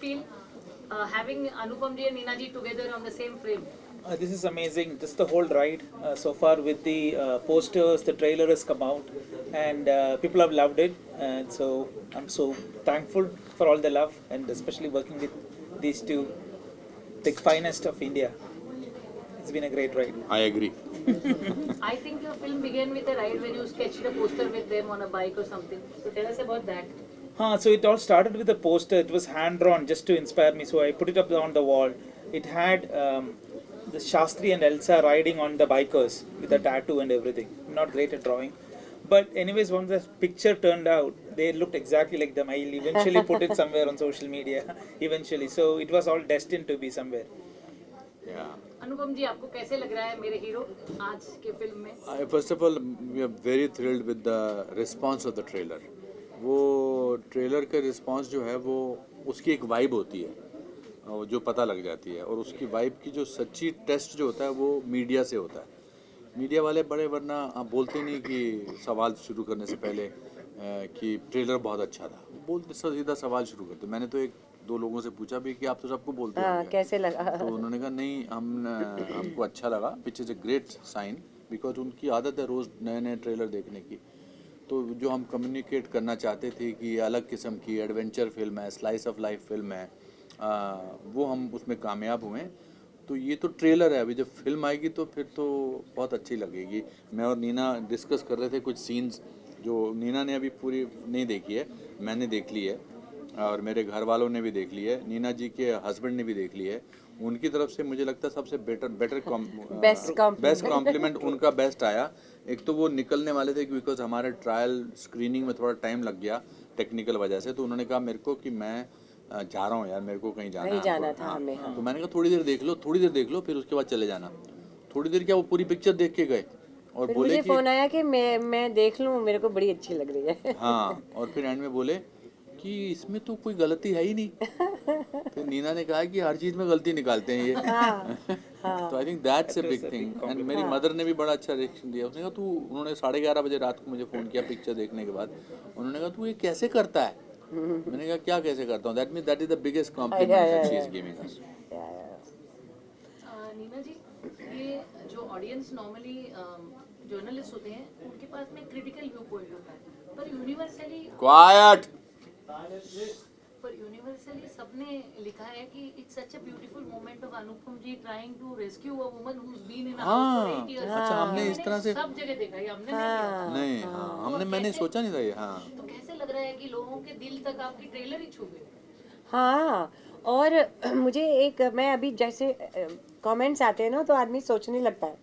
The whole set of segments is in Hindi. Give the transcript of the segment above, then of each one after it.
feel having Anupam ji and Neena ji together on the same frame? This is amazing. This is the whole ride so far with the posters. The trailer has come out, and people have loved it. And so I'm so thankful for all the love, and especially working with these two, the finest of India. It's been a great ride. I agree. I think your film began with a ride when you sketched a poster with them on a bike or something. So tell us about that. So it all started with a poster. It was hand drawn just to inspire me. So I put it up on the wall. It had the Shastri and Elsa riding on the bikers with a tattoo and everything. I'm not great at drawing. But anyways, once the picture turned out, they looked exactly like them. I'll eventually put it somewhere on social media. Eventually. So it was all destined to be somewhere. Yeah. अनुपम जी आपको कैसे लग रहा है मेरे हीरो आज के फिल्म में? First of all, we are very thrilled with the response of the trailer. वो ट्रेलर का रिस्पांस जो है वो उसकी एक वाइब होती है जो पता लग जाती है, और उसकी वाइब की जो सच्ची टेस्ट जो होता है वो मीडिया से होता है. मीडिया वाले बड़े वरना आप बोलते नहीं कि सवाल शुरू करने से पहले कि ट्रेलर बहुत अच्छा था, बोलते सीधा सवाल शुरू करते. मैंने तो एक दो लोगों से पूछा भी कि आप तो सबको बोलते हैं कैसे लगा, तो उन्होंने कहा नहीं हमको अच्छा लगा, which is a great sign, because उनकी आदत है रोज़ नए नए ट्रेलर देखने की. तो जो हम कम्युनिकेट करना चाहते थे कि अलग किस्म की एडवेंचर फिल्म है, स्लाइस ऑफ लाइफ फिल्म है, वो हम उसमें कामयाब हुए. तो ये तो ट्रेलर है, अभी जब फिल्म आएगी तो फिर तो बहुत अच्छी लगेगी. मैं और नीना डिस्कस कर रहे थे कुछ सीन्स जो नीना ने अभी पूरी नहीं देखी है, मैंने देख ली है और मेरे घर वालों ने भी देख ली है, नीना जी के हस्बैंड ने भी देख ली है. उनकी तरफ से मुझे लगता है सबसे बेस्ट कॉम्प्लीमेंट उनका बेस्ट आया. एक तो वो निकलने वाले थे बिकॉज हमारे ट्रायल स्क्रीनिंग में थोड़ा टाइम लग गया टेक्निकल वजह से, तो उन्होंने कहा मेरे को कि मैं जा रहा हूँ यार, मेरे को कहीं जाना था हमें. तो मैंने कहा थोड़ी देर देख लो फिर उसके बाद चले जाना. थोड़ी देर क्या वो पूरी पिक्चर देख के गए और फिर बोले मुझे कि फोन आया कि मैं देख लूँ, मेरे को बड़ी अच्छी लग रही है. हाँ, और फिर एंड में बोले कि इसमें तो कोई गलती है ही नहीं. फिर नीना ने कहा कि हर चीज़ में गलती निकालते हैं ये. तो I think that's a big thing. And मेरी मदर ने भी बड़ा अच्छा रिएक्शन दिया. उसने कहा उन्होंने 11:30 बजे रात को मुझे फ़ोन किया पिक्चर देखने के बाद. उन्होंने कहा तू ये कैसे करता है. मैंने कहा क्या कैसे करता हूँ, that is the biggest compliment that she is giving us. Neena ji, ये जो ऑडियंस नॉर्मली जर्नलिस्ट होते हैं उनके पास में क्रिटिकल व्यू पॉइंट होता है, पर यूनिवर्सली सबने लिखा है कि it's such a beautiful moment of Anupam ji trying to rescue a woman who is been in a house for 8 years. अच्छा, हमने इस तरह से सब जगह देखा है, हमने नहीं किया. नहीं, मैंने सोचा नहीं था ये. हाँ, तो कैसे लग रहा है कि लोगों के दिल तक आपकी ट्रेलर ही छू गई? हाँ, और मुझे एक मैं अभी जैसे कमेंट्स आते हैं ना तो आदमी सोचने लगता है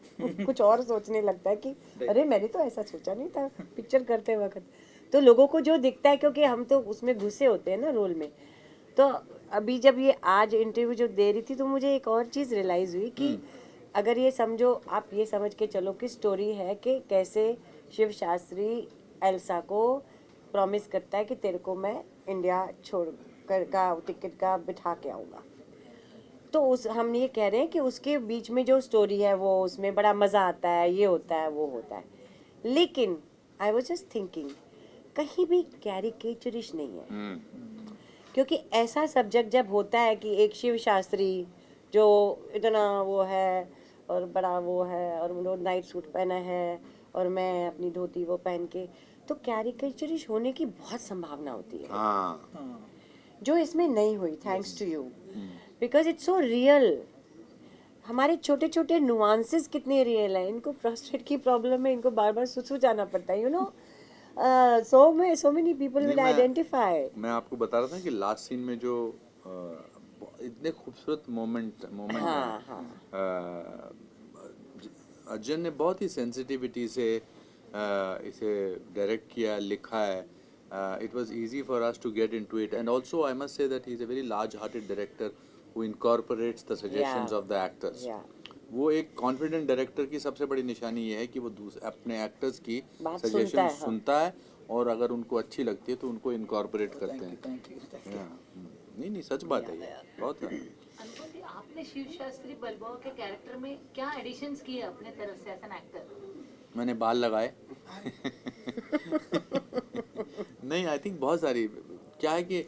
कुछ और सोचने लगता है कि अरे मैंने तो ऐसा सोचा नहीं था पिक्चर करते वक्त. तो लोगों को जो दिखता है, क्योंकि हम तो उसमें घुसे होते हैं ना रोल में. तो अभी जब ये आज इंटरव्यू जो दे रही थी तो मुझे एक और चीज़ रियलाइज़ हुई कि अगर ये समझो, आप ये समझ के चलो कि स्टोरी है कि कैसे शिव शास्त्री एल्सा को प्रॉमिस करता है कि तेरे को मैं इंडिया छोड़ कर का टिकट का बिठा के आऊँगा. तो उस हम ये कह रहे हैं कि उसके बीच में जो स्टोरी है वो उसमें बड़ा मज़ा आता है, ये होता है वो होता है. लेकिन आई वाज जस्ट थिंकिंग कहीं भी कैरिकेचरिश नहीं है. क्योंकि ऐसा सब्जेक्ट जब होता है कि एक शिव शास्त्री जो इतना वो है और बड़ा वो है और वो नाइट सूट पहना है और मैं अपनी धोती वो पहन के, तो कैरिकेचरिश होने की बहुत संभावना होती है. जो इसमें नहीं हुई, thanks to you, because it's so real. हमारे छोटे छोटे नुआंसेस कितने रियल हैं. इनको प्रोस्टेट की प्रॉब्लम है, इनको बार बार सुसु जाना पड़ता है, you know. so many people will identify. मैं आपको बता रहा था कि लास्ट सीन में जो इतने खूबसूरत मोमेंट है. अर्जुन ने बहुत ही सेंसिटिविटी से इसे डायरेक्ट किया, लिखा है. It was easy for us to get into it, and also I must say that he is a very large-hearted director who incorporates the suggestions of the actors. वो एक कॉन्फिडेंट डायरेक्टर की सबसे बड़ी निशानी ये है कि वो अपने एक्टर्स की सजेशन सुनता है और अगर उनको अच्छी लगती है तो उनको इनकॉर्पोरेट करते हैं. नहीं सच बात है ये, बहुत है. अनुपम जी, आपने शिव शास्त्री बलबो के कैरेक्टर में क्या एडिशंस किए अपने तरफ से एज एन एक्टर? मैंने बाल लगाए. नहीं, आई थिंक बहुत सारी क्या है कि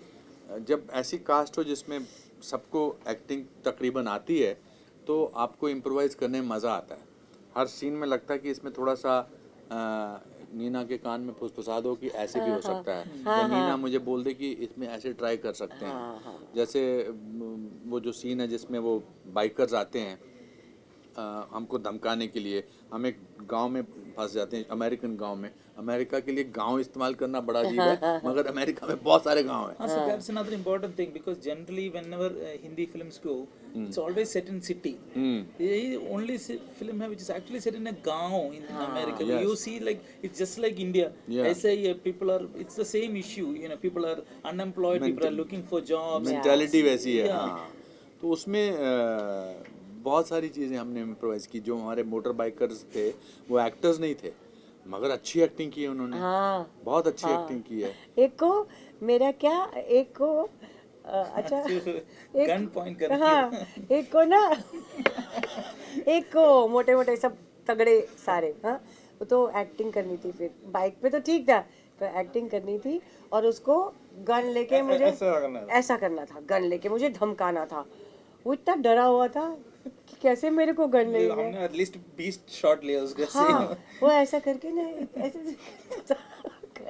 जब ऐसी कास्ट हो जिसमें सबको एक्टिंग तकरीबन आती है तो आपको इम्प्रोवाइज़ करने में मज़ा आता है। हर सीन में लगता है कि इसमें थोड़ा सा नीना के कान में फुसफुसा दो कि ऐसे भी हो सकता है, या नीना मुझे बोल दे कि इसमें ऐसे ट्राई कर सकते हैं। जैसे वो जो सीन है जिसमें वो बाइकर्स आते हैं हमको धमकाने के लिए, हम एक गांव में फंस जाते हैं, अमेरिकन गांव में। अमेरिका के लिए गांव इस्तेमाल करना बड़ा अजीब है, मगर अमेरिका में बहुत सारे गांव हैं। Also, that's another important thing because generally, whenever Hindi films go, it's always set in city. The only film है which is actually set in a gaon in America. Yes. You see, like it's just like India. Yeah. ऐसे ही people are. It's the same issue. You know, people are unemployed. People are looking for jobs. Mentality वैसी है। Yeah. हाँ, तो उसमें बहुत सारी चीज़ें हमने इम्प्रोवाइज की। जो हमारे मोटर बाइकर्स थे वो एक्टर्स नहीं थे, मगर अच्छी एक्टिंग की है उन्होंने। बहुत अच्छी एक्टिंग की है। एक को मेरा क्या, एक को अच्छा गन पॉइंट करके। हाँ, एक को ना एक को मोटे मोटे सब तगड़े सारे, हाँ, वो तो एक्टिंग करनी थी। फिर बाइक पे तो ठीक था, तो एक्टिंग करनी थी और उसको गन लेके मुझे ऐसा करना था, गन लेके मुझे धमकाना था। वो इतना डरा हुआ था कि कैसे मेरे को गन लेंगे। हमने एटलीस्ट 20 शॉट लिए उसके से। हाँ, वो ऐसा करके ना ऐसे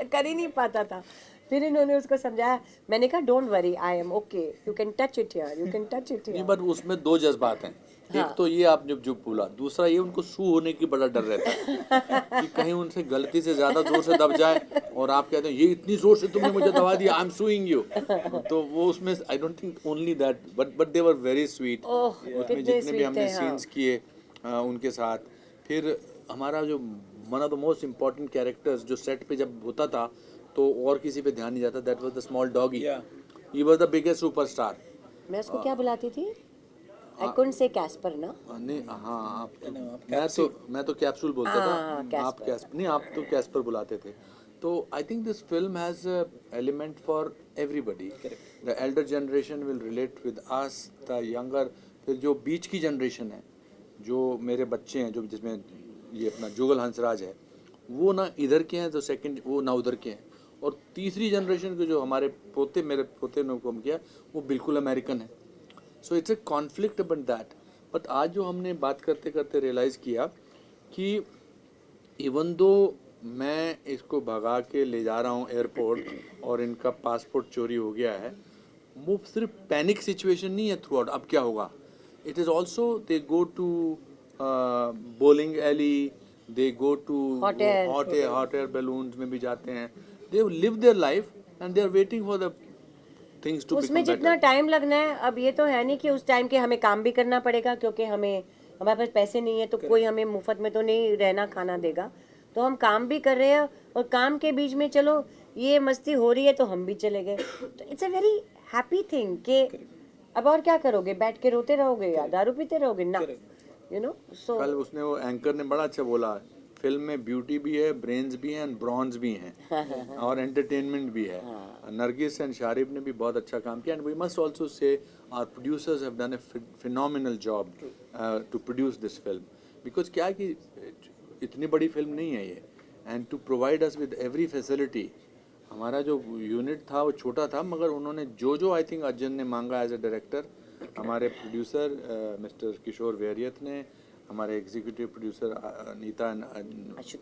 कर ही नहीं पाता था। फिर इन्होंने उसको समझाया, मैंने कहा don't worry, I am okay, you can touch it here, you can touch it नहीं, हियर। बट उसमें दो जज्बात हैं। एक तो ये आप जब बोला, दूसरा ये उनको सू होने की बड़ा डर रहता है कि कहीं उनसे गलती से ज्यादा जोर से दब जाए और आप कहते हैं ये इतनी जोर से तुमने मुझे दबा दिया, आई एम सूइंग यू। तो वो उसमें I don't think only that, but they were very sweet. उसमें जितने भी हमने सीन्स किए उनके साथ। फिर हमारा जो one of the most important characters जो सेट पे जब होता था तो और किसी पे ध्यान नहीं जाता, that was the small doggy. He was the biggest superstar. मैं उसको क्या बुलाती थी? आई कुडंट से कैस्पर ना। नहीं, हाँ, आप मैं तो कैप्सूल बोलता था। आप कैस्पर नहीं, आप तो कैस्पर बुलाते थे। तो I think this film has element for everybody. The Elder generation will relate with us, the younger, फिर जो बीच की जनरेशन है, जो मेरे बच्चे हैं, जो जिसमें ये अपना जुगल हंसराज है, वो ना इधर के हैं, तो सेकंड वो ना उधर के हैं, और तीसरी जनरेशन के जो हमारे पोते, मेरे पोते ने कम किया, वो बिल्कुल अमेरिकन है। So it's a conflict about that. But आज जो हमने बात करते करते रियलाइज़ किया कि इवन दो मैं इसको भगा के ले जा रहा हूँ एयरपोर्ट और इनका पासपोर्ट चोरी हो गया है, वो सिर्फ पैनिक सिचुएशन नहीं है थ्रू आउट, अब क्या होगा। It is also they go to bowling alley, they go to hot air balloons में भी जाते हैं, they live their life and they are waiting for the things to उसमें जितना टाइम लगना है, अब ये तो है नहीं कि उस टाइम के हमें काम भी करना पड़ेगा, क्योंकि हमारे पास पैसे नहीं है तो कोई हमें मुफ्त में तो नहीं रहना खाना देगा। तो हम काम भी कर रहे हैं और काम के बीच में चलो ये मस्ती हो रही है तो हम भी चले गए। तो it's a very happy thing कि अब और क्या करोगे, बैठ के रोते रहोगे या दारू पीते रहोगे ना, यू नो। सो कल उसने वो एंकर ने बड़ा अच्छा बोला, फिल्म में ब्यूटी भी है, ब्रेन्स भी हैं, ब्रॉन्ज भी हैं और एंटरटेनमेंट भी है। नरगिस एंड शारिब ने भी बहुत अच्छा काम किया। And we must also say our producers have done a phenomenal job to produce this film, because क्या है कि इतनी बड़ी फिल्म नहीं है ये, and to provide us with every facility. हमारा जो यूनिट था वो छोटा था, मगर उन्होंने जो आई थिंक अर्जुन ने मांगा एज ए डायरेक्टर, हमारे प्रोड्यूसर मिस्टर किशोर वेरियत ने, हमारे एग्जीक्यूटिव प्रोड्यूसर नीता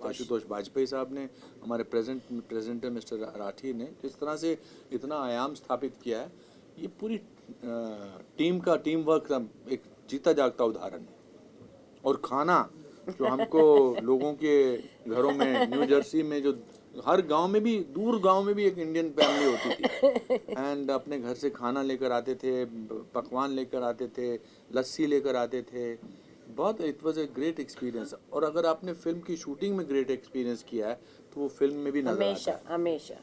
आशुतोष वाजपेयी साहब ने, हमारे प्रेजेंटर मिस्टर राठी ने, जिस तरह से इतना आयाम स्थापित किया है, ये पूरी टीम वर्क का एक जीता जागता उदाहरण है। और खाना जो हमको लोगों के घरों में, न्यू जर्सी में, जो हर गांव में भी, दूर गांव में भी एक इंडियन फैमिली होती थी, एंड अपने घर से खाना लेकर आते थे, पकवान लेकर आते थे, लस्सी लेकर आते थे। बहुत, it was a great experience. और अगर आपने फिल्म की शूटिंग में ग्रेट एक्सपीरियंस किया है तो वो फिल्म में भी नजर आता है। हमेशा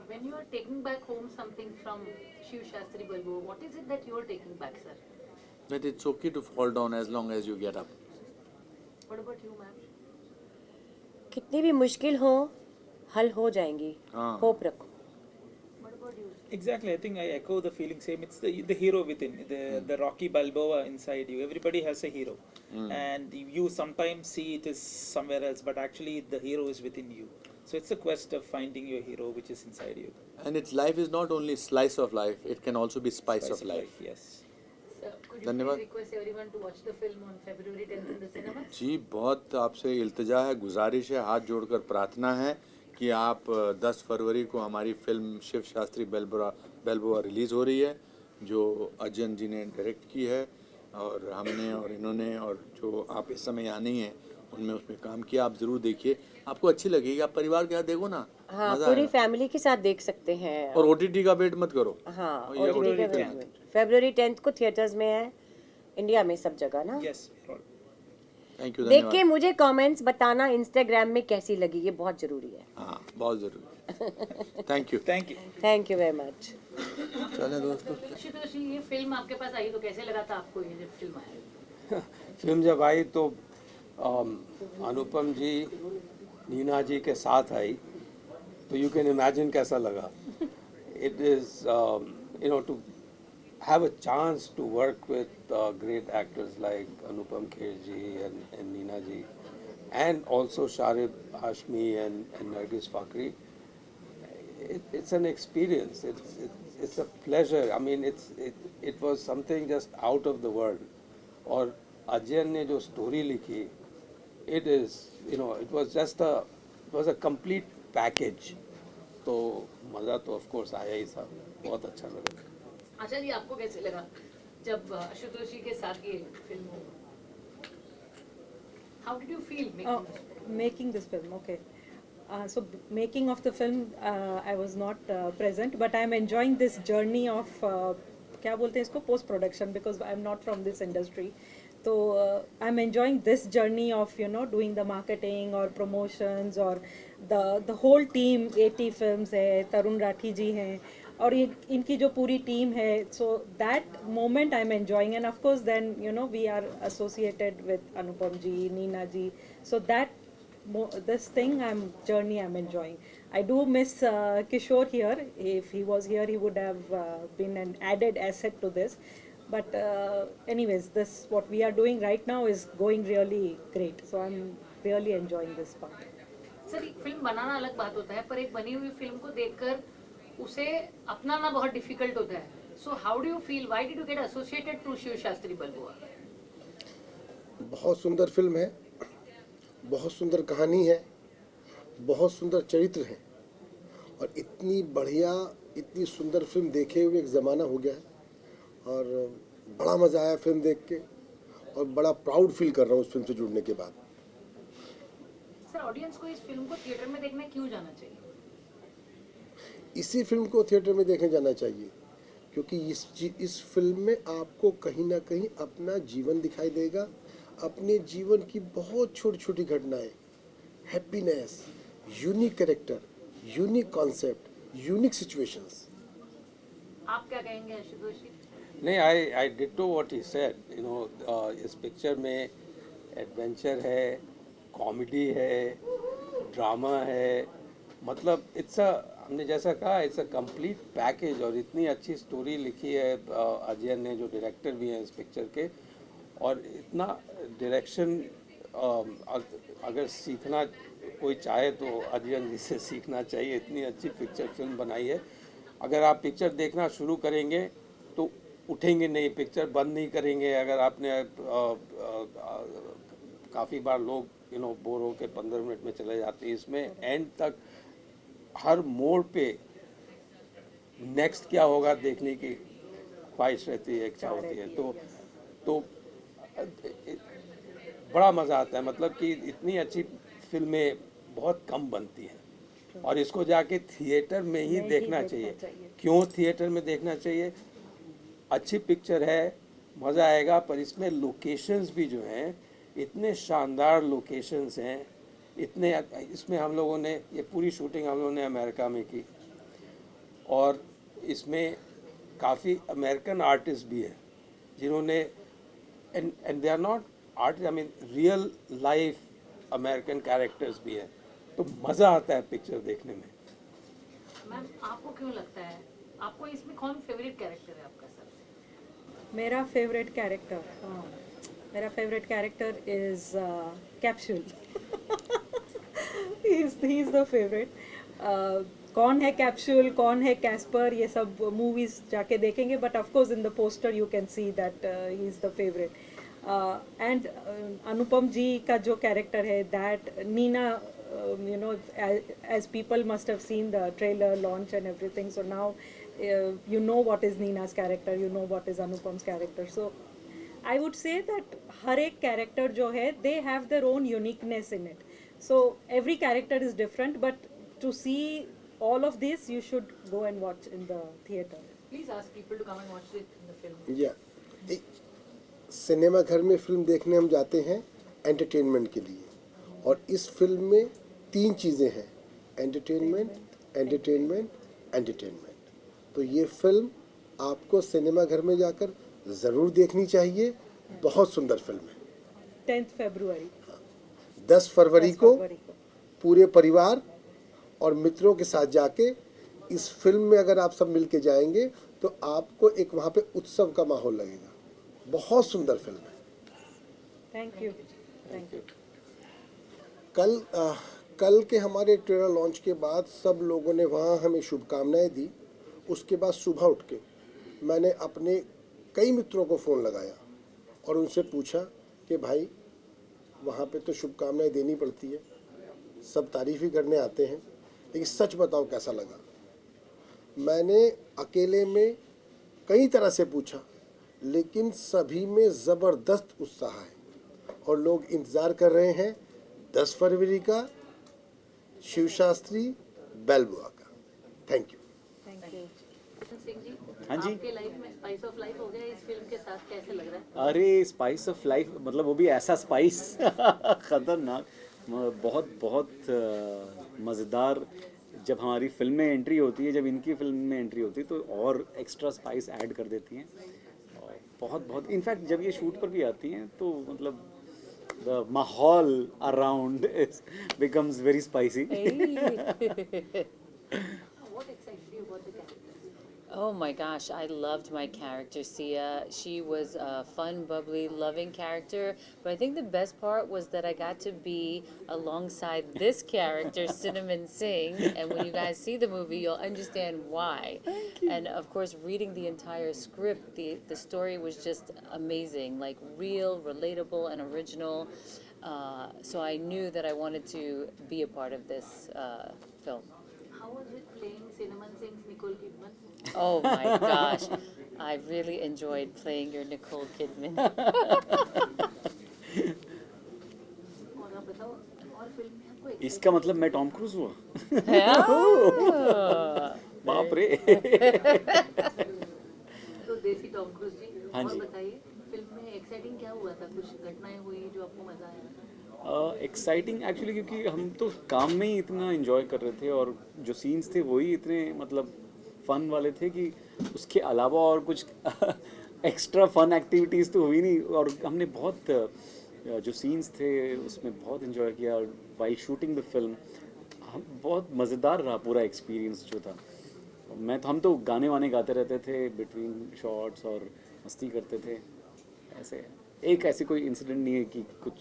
When you are taking back home something from Shiv Shastri Balbo, what is it that you are taking back, sir? That it's okay to fall down as long as you get up. What about you, ma'am? कितनी भी मुश्किल हो हल हो जाएंगी, हाँ। होप रखो। What about you? Exactly, I think I echo the feeling same. It's the hero within, the Rocky Balboa inside you. Everybody has a hero, and you sometimes see it is somewhere else, but actually the hero is within you. So it's a quest of finding your hero, which is inside you. And its life is not only slice of life, it can also be spice of life. Yes. Sir, could you धन्यवाद। please request everyone to watch the film on February 10th in the cinemas? जी बहुत आपसे इल्तिजा है, गुजारिश है, हाथ जोड़कर प्रार्थना है कि आप 10 फरवरी को हमारी फिल्म शिव शास्त्री बेलबुआ रिलीज़ हो रही है, जो अजयन जी ने डायरेक्ट की है और हमने और इन्होंने और जो आप इस समय यहाँ नहीं हैं उनमें उसमें काम किया। आप ज़रूर देखिए, आपको अच्छी लगेगी। आप परिवार के साथ देखो ना, हाँ, मज़ा पूरी आएगा। फैमिली के साथ देख सकते हैं। और OTT का वेट मत करो। हाँ, और ये OTT का OTT वेट मत। February 10th को थिएटर्स में है, इंडिया में सब जगह ना। Yes. थैंक यू, देख के धन्यवाद। मुझे कमेंट्स बताना इंस्टाग्राम में कैसी लगी, ये बहुत जरूरी है। हाँ, बहुत ज़रूरी। Thank you. Thank you. Thank you very much. चलें दोस्तों। आशुतोष जी, ये फिल्म आपके पास आई तो कैसे लगा था आपको, ये जब फिल्म आई? फिल्म जब आई तो अनुपम जी नीना जी के साथ आई, तो यू कैन इमेजिन कैसा लगा। It is you know to have a chance to work with great actors like Anupam Kher ji and Neena ji, and also Sharib Hashmi and Nargis Fakhri. It's an experience. It's a pleasure. I mean, it was something just out of the world. और अजयन ने जो स्टोरी लिखी, it was a complete package. तो मज़ा तो ऑफ कोर्स आया ही था, बहुत अच्छा लगा। आशा जी, आपको कैसे लगा जब आशुतोष जी के साथ ये फिल्म हो? How did you feel making this film? Making this film, okay. So making of the film, I was not present, but I'm enjoying this journey of क्या बोलते हैं इसको, post production, because I'm not from this industry. So I'm enjoying this journey of doing the marketing or promotions, or the whole team. 80 films है, तरुण राठी जी हैं और इनकी जो पूरी टीम है, so that moment I'm enjoying, and of course then we are associated with Anupam ji, Neena ji, so that this journey I'm enjoying. I do miss Kishore here. If he was here, he would have been an added asset to this. But anyways, this what we are doing right now is going really great. So I'm really enjoying this part. Sir, एक फिल्म बनाना अलग बात होता है, पर एक बनी हुई फिल्म को देखकर उसे अपनाना बहुत डिफिकल्ट होता है. So how do you feel, why did you get associated to Shiv Shastri Balboa? बहुत सुंदर फिल्म है, बहुत सुंदर कहानी है, बहुत सुंदर चरित्र है और इतनी बढ़िया, इतनी सुंदर फिल्म देखे हुए एक ज़माना हो गया है और बड़ा मज़ा आया फिल्म देख के और बड़ा प्राउड फील कर रहा हूँ उस फिल्म से जुड़ने के बाद। सर, ऑडियंस को इस फिल्म को थिएटर में देखने क्यों जाना चाहिए? इसी फिल्म को थिएटर में देखने जाना चाहिए क्योंकि इस फिल्म में आपको कहीं ना कहीं अपना जीवन दिखाई देगा, अपने जीवन की बहुत छोटी छोटी घटनाएं, happiness, unique character, unique concept, unique situations. आप क्या कहेंगे आशुतोष जी? नहीं, आई डिटो व्हाट ही सेड। इस पिक्चर में एडवेंचर है, कॉमेडी है, ड्रामा है, मतलब हमने जैसा कहा इट्स अ कंप्लीट पैकेज। और इतनी अच्छी स्टोरी लिखी है अजय ने, जो डायरेक्टर भी हैं इस पिक्चर के, और इतना डायरेक्शन अगर सीखना कोई चाहे तो अजय जी से सीखना चाहिए। इतनी अच्छी पिक्चर फिल्म बनाई है। अगर आप पिक्चर देखना शुरू करेंगे तो उठेंगे नहीं, पिक्चर बंद नहीं करेंगे। अगर आपने काफ़ी बार लोग बोर हो के 15 मिनट में चले जाते हैं, इसमें एंड तक हर मोड़ पे नेक्स्ट क्या होगा देखने की ख्वाहिश रहती है, इच्छा होती है। तो बड़ा मज़ा आता है। मतलब कि इतनी अच्छी फिल्में बहुत कम बनती हैं और इसको जाके थिएटर में ही देखना चाहिए। क्यों थिएटर में देखना चाहिए? अच्छी पिक्चर है, मज़ा आएगा, पर इसमें लोकेशंस भी जो हैं इतने शानदार लोकेशंस हैं। इसमें हम लोगों ने ये पूरी शूटिंग हम लोगों ने अमेरिका में की और इसमें काफ़ी अमेरिकन आर्टिस्ट भी हैं जिन्होंने and they are not artist, I mean real life American characters भी हैं। तो मज़ा आता है पिक्चर देखने में। मैम, आपको क्यों लगता है, आपको इसमें कौन फेवरेट कैरेक्टर है आपका सबसे? मेरा favourite character is capsule he's the favorite. कौन है कैप्सूल, कौन है कैस्पर, ये सब मूवीज जाके देखेंगे, but of course in the poster you can see that he is the favourite. And Anupam ji का जो कैरेक्टर है, that Neena, you know, as people must have seen the trailer launch and everything, so now you know what is Nina's character, you know what is Anupam's character. So I would say that हर एक character जो है, they have their own uniqueness in it. So every character is different, but to see all of this, you should go and watch in the theater. Please ask people to come and watch it in the film. या सिनेमा घर में फिल्म देखने हम जाते हैं एंटरटेनमेंट के लिए, और इस फिल्म में 3 चीज़ें हैं, एंटरटेनमेंट, एंटरटेनमेंट, एंटरटेनमेंट. तो ये फिल्म आपको सिनेमा घर में जाकर ज़रूर देखनी चाहिए. बहुत सुंदर फिल्म है. 10th February. 10 फरवरी 10 को फरवरी को. पूरे परिवार और मित्रों के साथ जाके इस फिल्म में अगर आप सब मिल के जाएंगे तो आपको एक वहाँ पे उत्सव का माहौल लगेगा. बहुत सुंदर फिल्म है. Thank you. Thank you. कल के हमारे ट्रेलर लॉन्च के बाद सब लोगों ने वहाँ हमें शुभकामनाएं दी. उसके बाद सुबह उठ के मैंने अपने कई मित्रों को फ़ोन लगाया और उनसे पूछा कि भाई वहाँ पे तो शुभकामनाएं देनी पड़ती है, सब तारीफ़ ही करने आते हैं, लेकिन सच बताओ कैसा लगा. मैंने अकेले में कई तरह से पूछा, लेकिन सभी में ज़बरदस्त उत्साह है और लोग इंतज़ार कर रहे हैं 10 फरवरी का शिवशास्त्री बेलबुआ का. Thank you. Thank you. Singh ji, हाँ जी. आपके लाइफ में स्पाइस ऑफ लाइफ हो गया इस फिल्म के साथ, कैसे लग रहा है? अरे स्पाइस ऑफ लाइफ, मतलब वो भी ऐसा स्पाइस ख़तरनाक, बहुत बहुत मज़ेदार. जब हमारी फिल्म में एंट्री होती है, जब इनकी फिल्म में एंट्री होती है, तो और एक्स्ट्रा स्पाइस ऐड कर देती हैं. और बहुत बहुत इनफैक्ट जब ये शूट पर भी आती हैं तो मतलब द माहौल around becomes very spicy. What excites you about the character? Oh my gosh, I loved my character, Sia. She was a fun, bubbly, loving character. But I think the best part was that I got to be alongside this character, Cinnamon Singh. And when you guys see the movie, you'll understand why. And of course, reading the entire script, the story was just amazing, like real, relatable, and original. So I knew that I wanted to be a part of this film. How was it playing Cinnamon Singh's Nicole Kidman? Oh my gosh, I really enjoyed playing your Nicole Kidman. और आप बताओ, और फिल्म में आपको इसका मतलब मैं टॉम क्रूज हुआ. Yeah. बाप रे. तो देसी टॉम क्रूज जी. हाँ और जी. बताइए, फिल्म में एक्साइटिंग क्या हुआ था? कुछ घटनाएं हुई जो आपको मजा आया? एक्साइटिंग एक्चुअली, क्योंकि हम तो काम में ही इतना एंजॉय कर रहे थे और जो सीन्स थे वही इतने मतलब फन वाले थे कि उसके अलावा और कुछ एक्स्ट्रा फन एक्टिविटीज़ तो हुई नहीं. और हमने बहुत जो सीन्स थे उसमें बहुत एंजॉय किया. और वाइल शूटिंग द फिल्म बहुत मज़ेदार रहा पूरा एक्सपीरियंस जो था. हम तो गाने वाने गाते रहते थे बिटवीन शॉट्स और मस्ती करते थे. ऐसे एक ऐसी कोई इंसिडेंट नहीं है कि कुछ.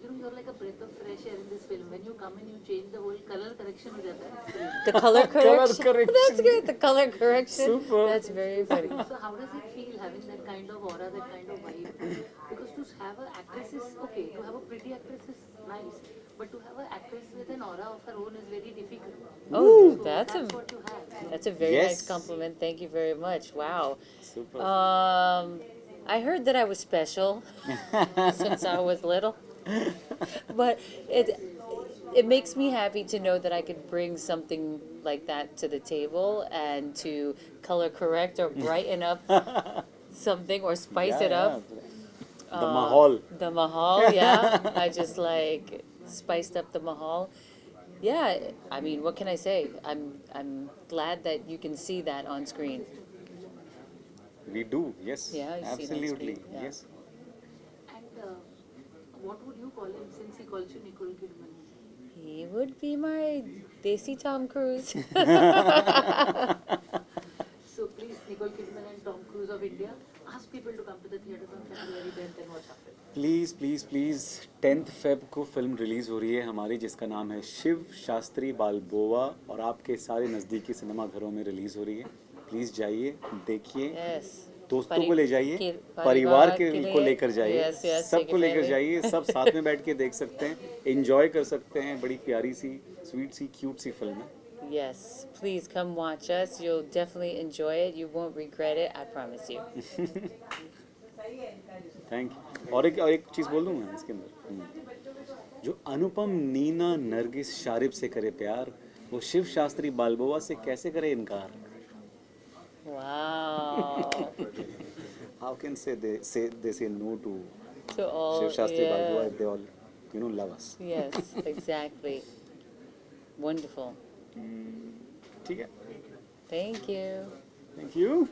You know, you're like a breath of fresh air in this film. When you come and you change the whole color correction हो जाता है. The color correction. correction. That's good. The color correction. Super. That's very funny. So how does it feel having that kind of aura, that kind of vibe? Because to have an actress is okay, to have a pretty actress is nice, but to have an actress with an aura of her own is very difficult. Oh, So that's a what you have. that's a very Yes. nice compliment. Thank you very much. Wow. Super. I heard that I was special since I was little, but it makes me happy to know that I could bring something like that to the table and to color correct or brighten up something or spice it up. The mahal. The mahal, yeah. I just like spiced up the mahal. Yeah, I mean, what can I say? I'm glad that you can see that on screen. We do, yes. Yeah, I've seen on absolutely, screen, yeah. yes. And what would you call him since he calls you Nicole Kidman? He would be my Desi Tom Cruise. So please, Nicole Kidman and Tom Cruise of India, ask people to come to the theatres on February 10th and watch our film? Please please please 10 Feb को फिल्म रिलीज़ हो रही है हमारी, जिसका नाम है शिव शास्त्री बाल्बोआ, और आपके सारे नज़दीकी सिनेमा घरों में रिलीज़ हो रही है। प्लीज़ जाइए, देखिए, Yes. दोस्तों को ले जाइए, परिवार परिवार के को लिए, लेकर जाइए, yes, yes, सबको take a लेकर family. जाइए, सब साथ में बैठ के देख सकते हैं, एंजॉय कर सकते हैं। बड़ी प्यारी सी, स्वीट सी, क्यूट सी फिल्म है। Yes, please come watch us. You'll definitely enjoy it. You won't regret it. I promise you. Thank you. और एक चीज़ बोल दूँ मैं इसके अंदर, जो अनुपम नीना नरगिस शारिब से करे प्यार, वो शिव शास्त्री बाल्बोआ से कैसे करे इनकार? Wow. How can they say no to To all. Shiv Shastri yeah. Balboa if they all love us? Yes, exactly. Wonderful. ठीक है, Thank you. Thank you.